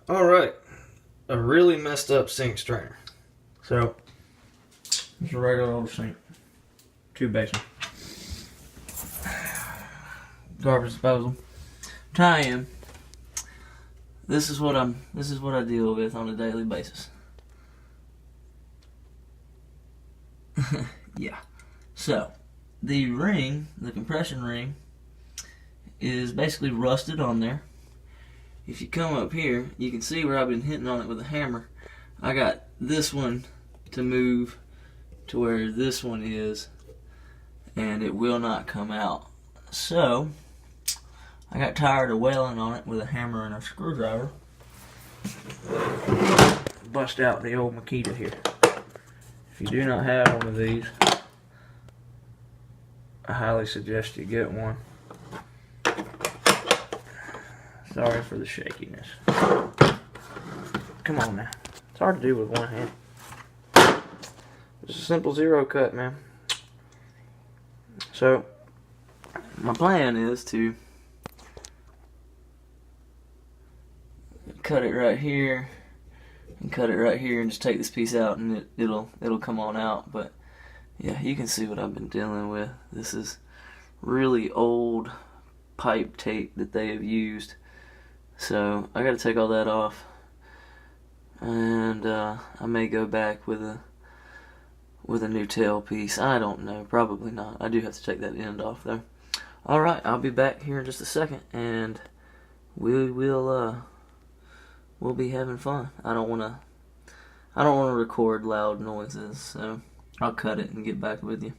Alright, a really messed up sink strainer. So, it's a regular old sink. 2 basin. Garbage disposal. Tie-in. This is what I deal with on a daily basis. Yeah. So, the ring, the compression ring, is basically rusted on there. If you come up here, you can see where I've been hitting on it with a hammer. I got this one to move to where this one is, and it will not come out. So, I got tired of wailing on it with a hammer and a screwdriver. Bust out the old Makita here. If you do not have one of these, I highly suggest you get one. Sorry for the shakiness. Come on now. It's hard to do with one hand. It's a simple zero cut, man. So, my plan is to cut it right here and cut it right here and just take this piece out and it'll come on out. But yeah, you can see what I've been dealing with. This is really old pipe tape that they have used. So I got to take all that off, and I may go back with a new tail piece. I don't know, probably not. I do have to take that end off though. All right, I'll be back here in just a second, and we'll be having fun. I don't wanna record loud noises, so I'll cut it and get back with you.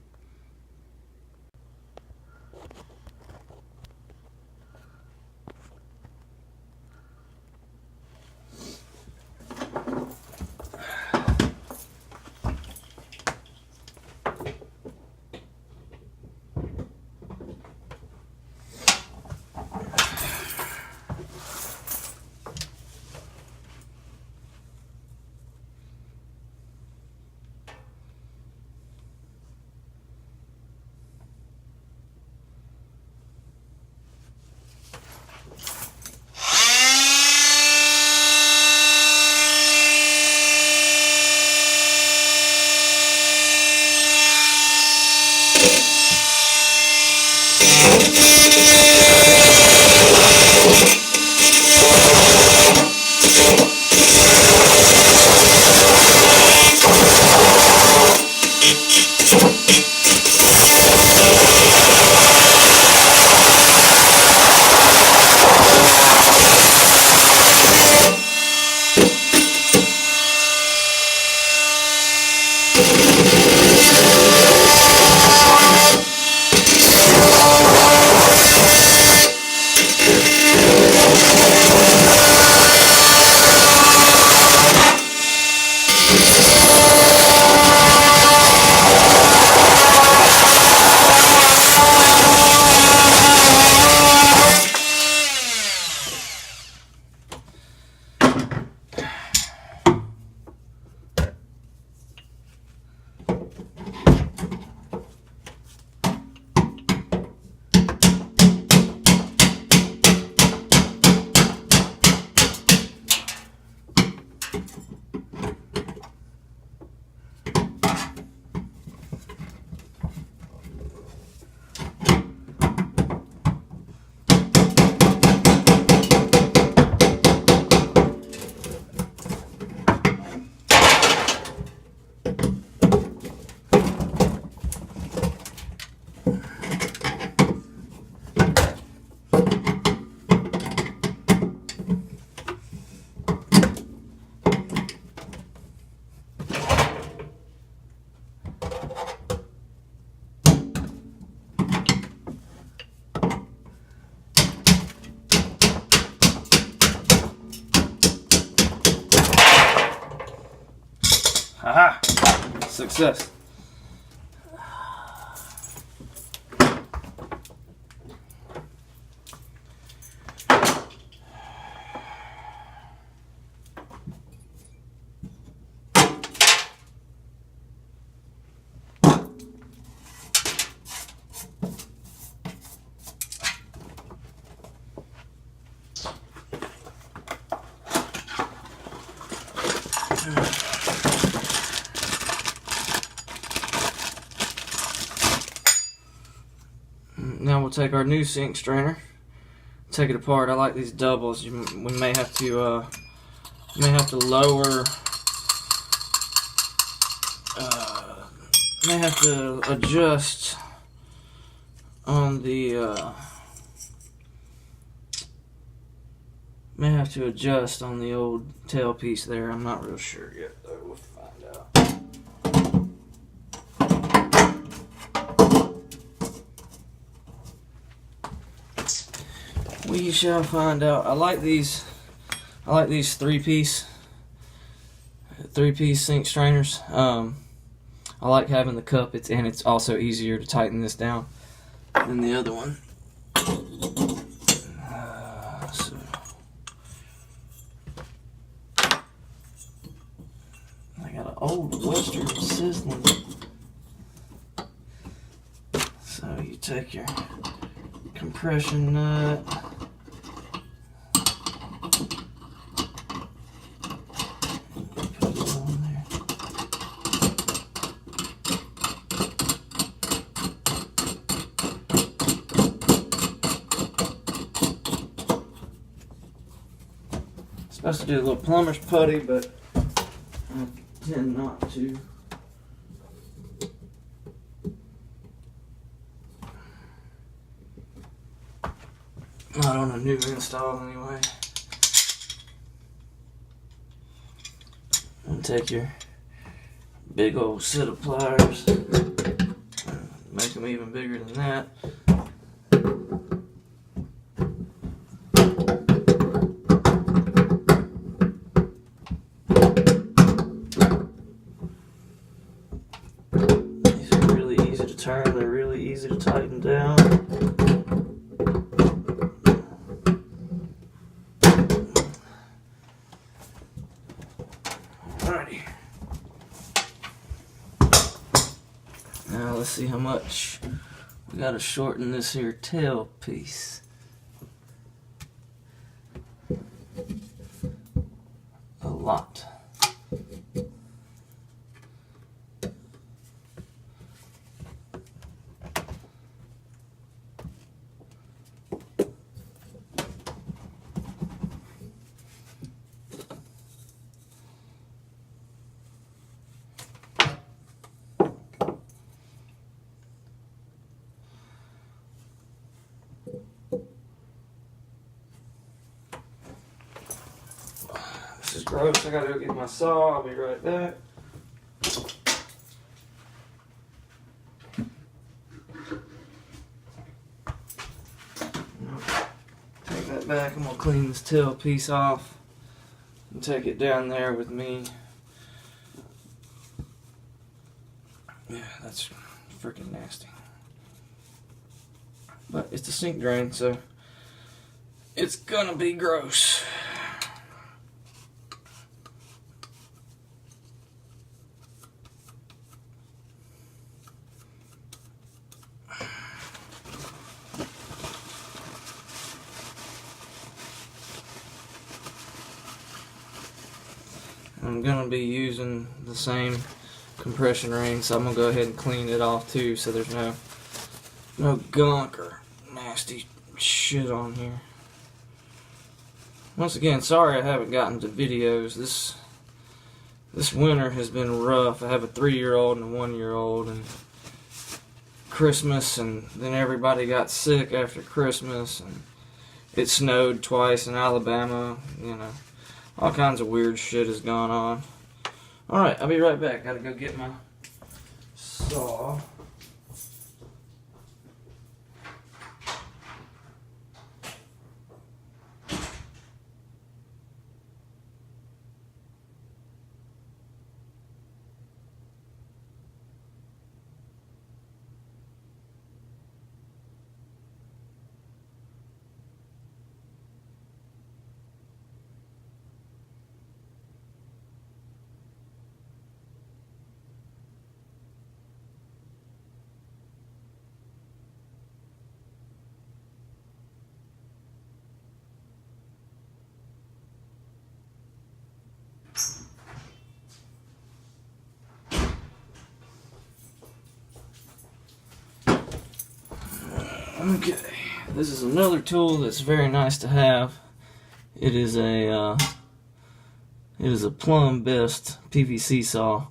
Aha! Success. we'll take our new sink strainer, take it apart. I like these doubles. We may have to lower, may have to adjust on the old tailpiece there. I'm not real sure yet, though. We'll find out. We shall find out. I like these three-piece sink strainers. I like having the cup. It's also easier to tighten this down than the other one. So I got an old Western sizzling. So you take your compression nut. Supposed to do a little plumber's putty, but I tend not to. Not on a new install anyway. And take your big old set of pliers, make them even bigger than that. These are really easy to turn, they're really easy to tighten down. Alrighty. Now let's see how much we gotta shorten this here tail piece. A lot. This is gross. I gotta go get my saw. I'll be right back. Take that back. I'm gonna clean this tail piece off and take it down there with me. Yeah, that's freaking nasty. But it's a sink drain, so it's gonna be gross. I'm gonna be using the same compression ring, so I'm gonna go ahead and clean it off too, so there's no gunk or nasty shit on here. Once again, sorry I haven't gotten to videos. This winter has been rough. I have a 3-year-old and a 1-year-old, and Christmas, and then everybody got sick after Christmas, and it snowed twice in Alabama. You know, all kinds of weird shit has gone on. Alright, I'll be right back. Gotta go get my saw. Okay, this is another tool that's very nice to have. It is a Plumb Best PVC saw.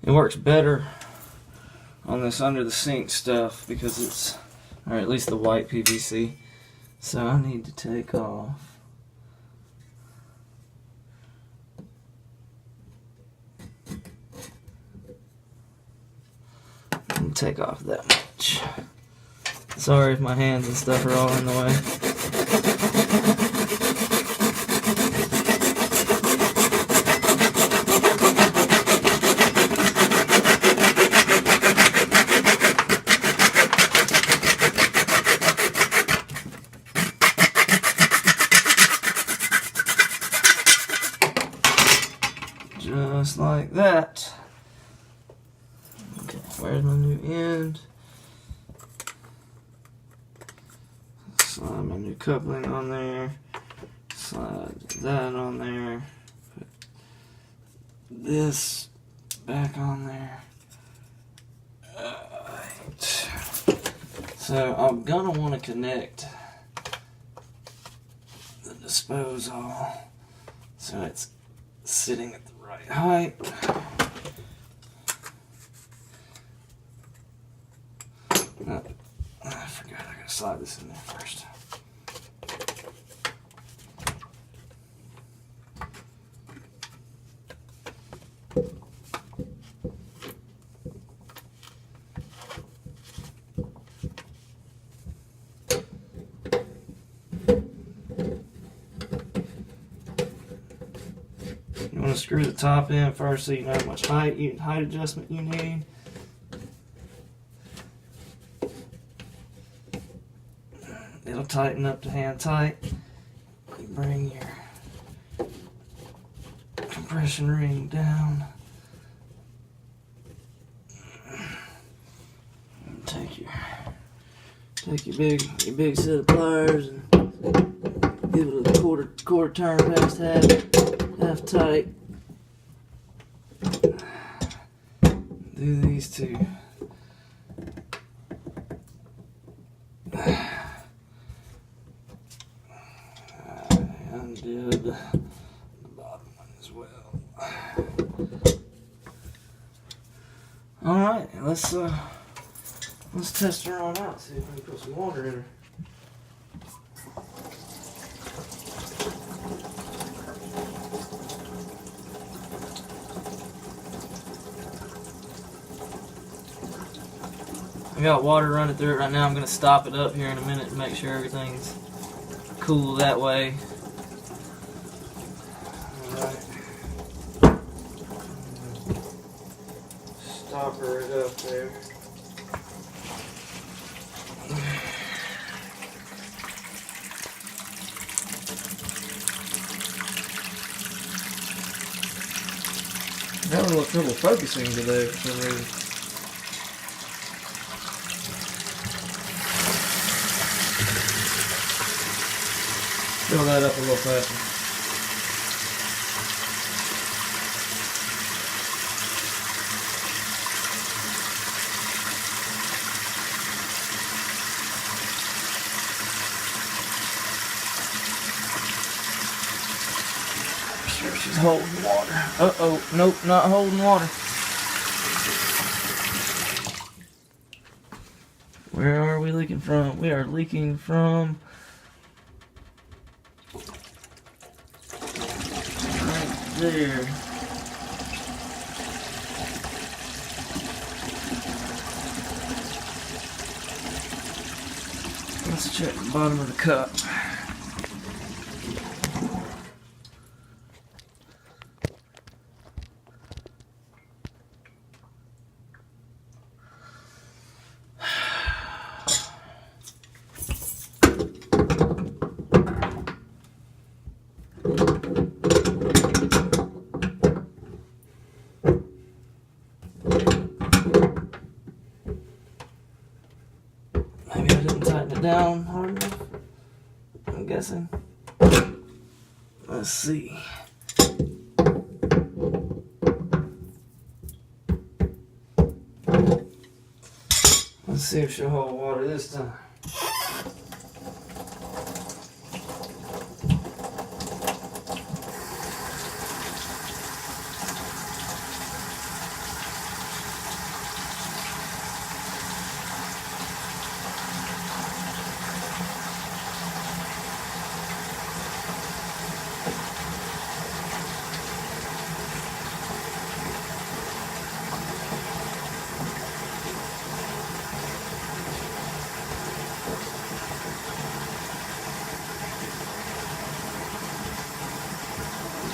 It works better on this under the sink stuff because it's, or at least the white PVC. So I need to take off that much. Sorry if my hands and stuff are all in the way. Just like that. Okay, where's my new end? Slide my new coupling on there. Slide that on there. Put this back on there. Alright. So I'm gonna want to connect the disposal so it's sitting at the right height. Oh, I forgot, I gotta slide this in there first. You want to screw the top in first so you know how much height adjustment you need. It'll tighten up to hand tight. You bring your compression ring down. Take your big set of pliers and give it a quarter turn past half tight. Do these two. Undid the bottom one as well. All right, let's test her on out. See if we can put some water in her. I got water running through it right now. I'm going to stop it up here in a minute and make sure everything's cool that way. Alright. Stopper it up there. I'm having a little trouble focusing today for some reason. Fill that up a little faster. Sure she's holding water. Uh-oh, nope, not holding water. Where are we leaking from? We are leaking from there. Let's check the bottom of the cup. Maybe I didn't tighten it down hard enough, I'm guessing. Let's see. Let's see if she'll hold water this time.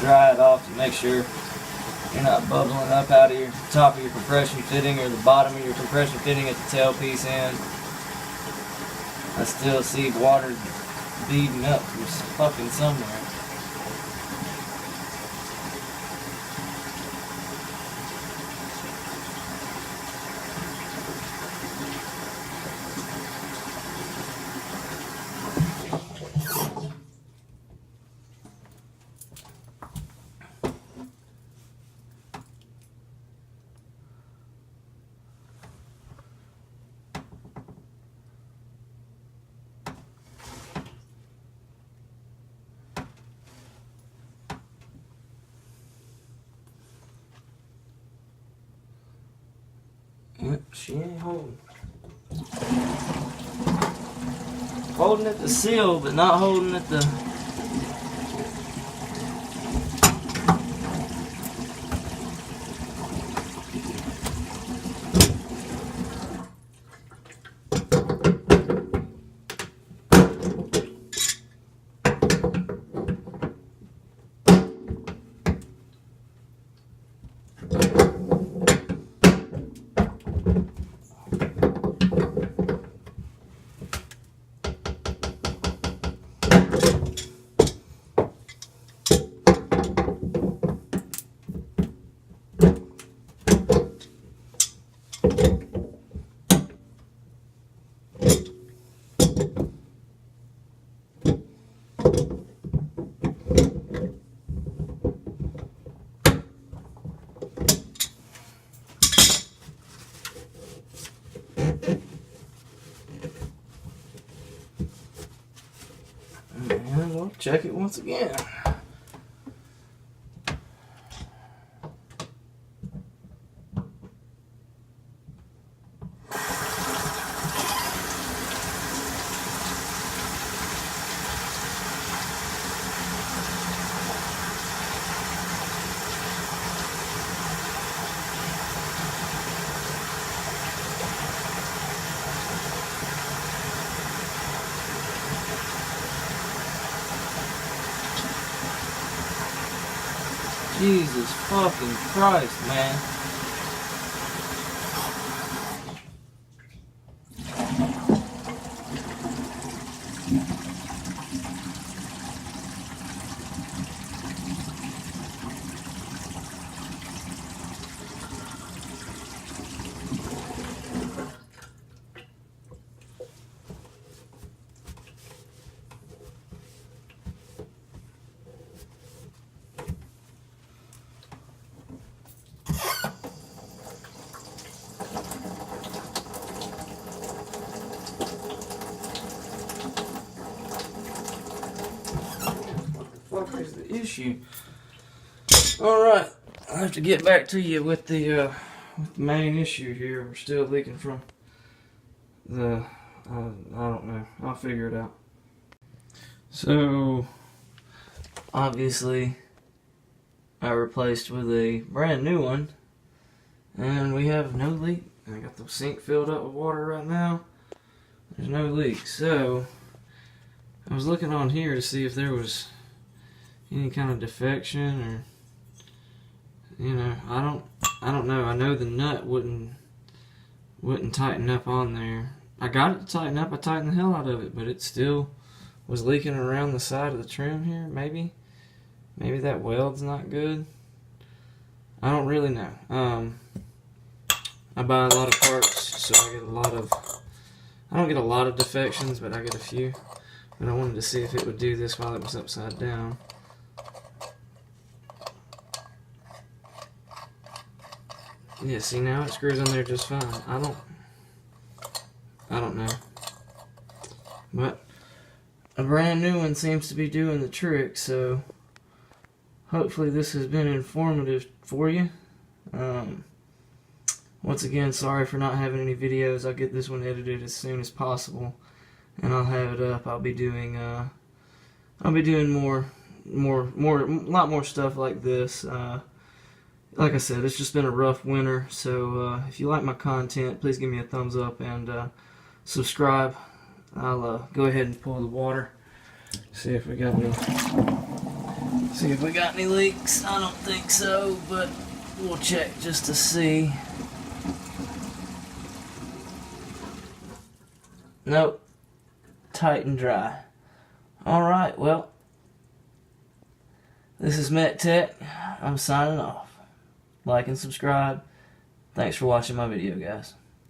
dry it off to make sure you're not bubbling up out of your top of your compression fitting or the bottom of your compression fitting at the tailpiece end. I still see water beading up from fucking somewhere. Yep, she ain't holding. Holding at the seal, but not holding at the... And we'll check it once again. Jesus fucking Christ, man. What is the issue? Alright, I'll have to get back to you with the main issue here. We're still leaking from the, I don't know, I'll figure it out. So, obviously, I replaced with a brand new one, and we have no leak. I got the sink filled up with water right now. There's no leak. So, I was looking on here to see if there was any kind of defection, or I don't know. I know the nut wouldn't tighten up on there. I got it to tighten up. I tightened the hell out of it, but it still was leaking around the side of the trim here. Maybe that weld's not good. I don't really know. I buy a lot of parts, so I get a lot of. I don't get a lot of defections, but I get a few. But I wanted to see if it would do this while it was upside down. Yeah, see, now it screws in there just fine. I don't know. But a brand new one seems to be doing the trick, so hopefully this has been informative for you. Once again, sorry for not having any videos. I'll get this one edited as soon as possible, and I'll have it up. I'll be doing a lot more stuff like this. Like I said, it's just been a rough winter, so if you like my content, please give me a thumbs up and subscribe. I'll go ahead and pull the water, see if we got any See if we got any leaks. I don't think so, but we'll check just to see. Nope. Tight and dry. Alright, well, this is MechTech. I'm signing off. Like and subscribe. Thanks for watching my video, guys.